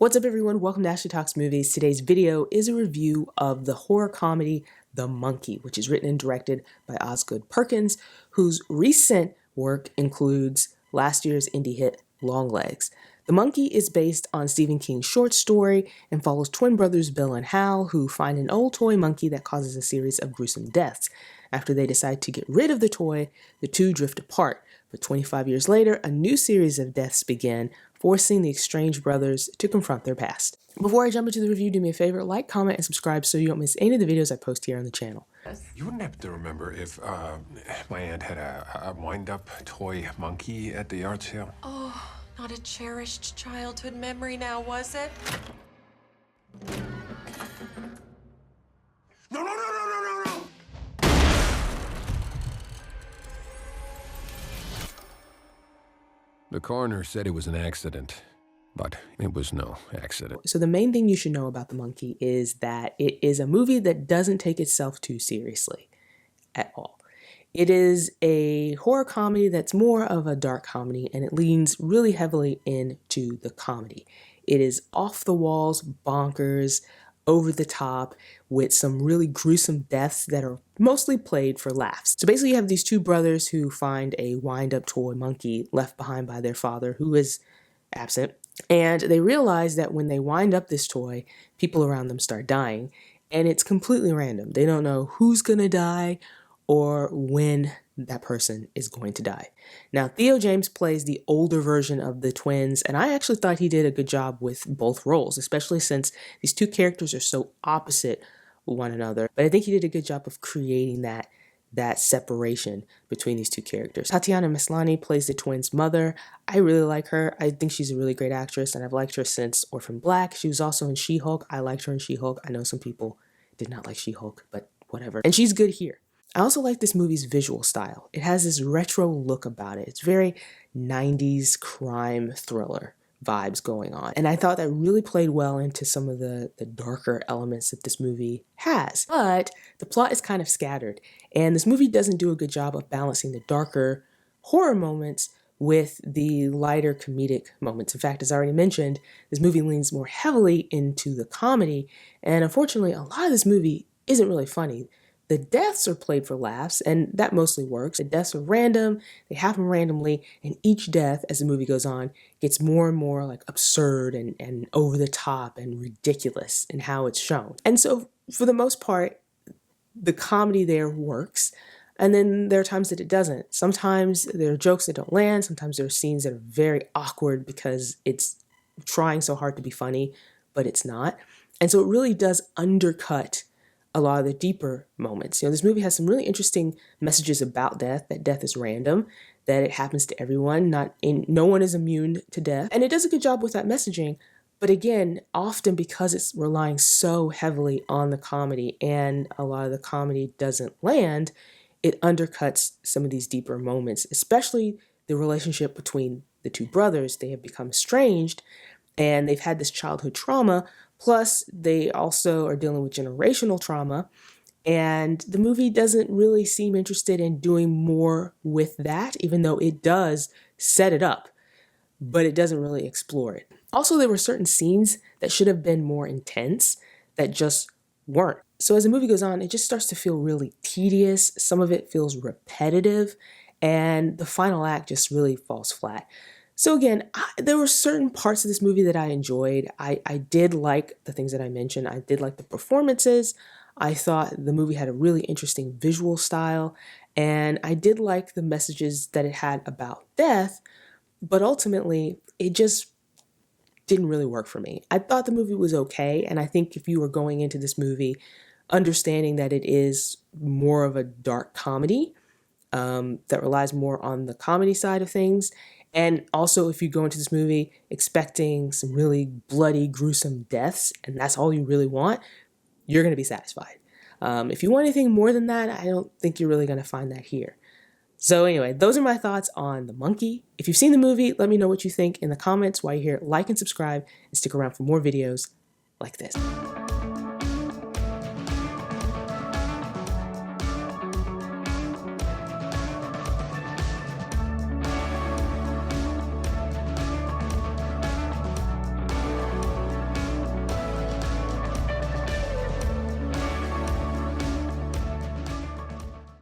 What's up everyone, welcome to Ashley Talks Movies. Today's video is a review of the horror comedy The Monkey, which is written and directed by Osgood Perkins, whose recent work includes last year's indie hit Longlegs. The Monkey is based on Stephen King's short story and follows twin brothers Bill and Hal, who find an old toy monkey that causes a series of gruesome deaths. After they decide to get rid of the toy, the two drift apart. But 25 years later, a new series of deaths begin, forcing the estranged brothers to confront their past. Before I jump into the review, do me a favor, like, comment, and subscribe so you don't miss any of the videos I post here on the channel. You wouldn't happen to remember if my aunt had a wind-up toy monkey at the yard sale? Oh, not a cherished childhood memory now, was it? No, no, no, no, no, no, no! The coroner said it was an accident, but it was no accident. So the main thing you should know about The Monkey is that it is a movie that doesn't take itself too seriously at all. It is a horror comedy that's more of a dark comedy, and it leans really heavily into the comedy. It is off the walls, bonkers, over the top, with some really gruesome deaths that are mostly played for laughs. So basically you have these two brothers who find a wind-up toy monkey left behind by their father, who is absent, and they realize that when they wind up this toy, people around them start dying, and it's completely random. They don't know who's gonna die or when that person is going to die. Now, Theo James plays the older version of the twins, and I actually thought he did a good job with both roles, especially since these two characters are so opposite one another. But I think he did a good job of creating that separation between these two characters. Tatiana Maslany plays the twins' mother. I really like her. I think she's a really great actress, and I've liked her since Orphan Black. She was also in She-Hulk. I liked her in She-Hulk. I know some people did not like She-Hulk, but whatever. And she's good here. I also like this movie's visual style. It has this retro look about it. It's very 90s crime thriller vibes going on. And I thought that really played well into some of the darker elements that this movie has. But the plot is kind of scattered, and this movie doesn't do a good job of balancing the darker horror moments with the lighter comedic moments. In fact, as I already mentioned, this movie leans more heavily into the comedy, and unfortunately, a lot of this movie isn't really funny. The deaths are played for laughs, and that mostly works. The deaths are random, they happen randomly, and each death, as the movie goes on, gets more and more like absurd and over the top and ridiculous in how it's shown. And so, for the most part, the comedy there works, and then there are times that it doesn't. Sometimes there are jokes that don't land, sometimes there are scenes that are very awkward because it's trying so hard to be funny, but it's not. And so it really does undercut a lot of the deeper moments. You know, this movie has some really interesting messages about death, that death is random, that it happens to everyone, no one is immune to death. And it does a good job with that messaging, but again, often because it's relying so heavily on the comedy and a lot of the comedy doesn't land, it undercuts some of these deeper moments, especially the relationship between the two brothers. They have become estranged and they've had this childhood trauma. Plus, they also are dealing with generational trauma, and the movie doesn't really seem interested in doing more with that, even though it does set it up, but it doesn't really explore it. Also, there were certain scenes that should have been more intense that just weren't. So as the movie goes on, it just starts to feel really tedious. Some of it feels repetitive, and the final act just really falls flat. So again, there were certain parts of this movie that I enjoyed. I did like the things that I mentioned. I did like the performances. I thought the movie had a really interesting visual style, and I did like the messages that it had about death, but ultimately it just didn't really work for me. I thought the movie was okay, and I think if you were going into this movie understanding that it is more of a dark comedy that relies more on the comedy side of things, and also, if you go into this movie expecting some really bloody, gruesome deaths, and that's all you really want, you're going to be satisfied. If you want anything more than that, I don't think you're really going to find that here. So anyway, those are my thoughts on The Monkey. If you've seen the movie, let me know what you think in the comments. While you're here, like and subscribe, and stick around for more videos like this.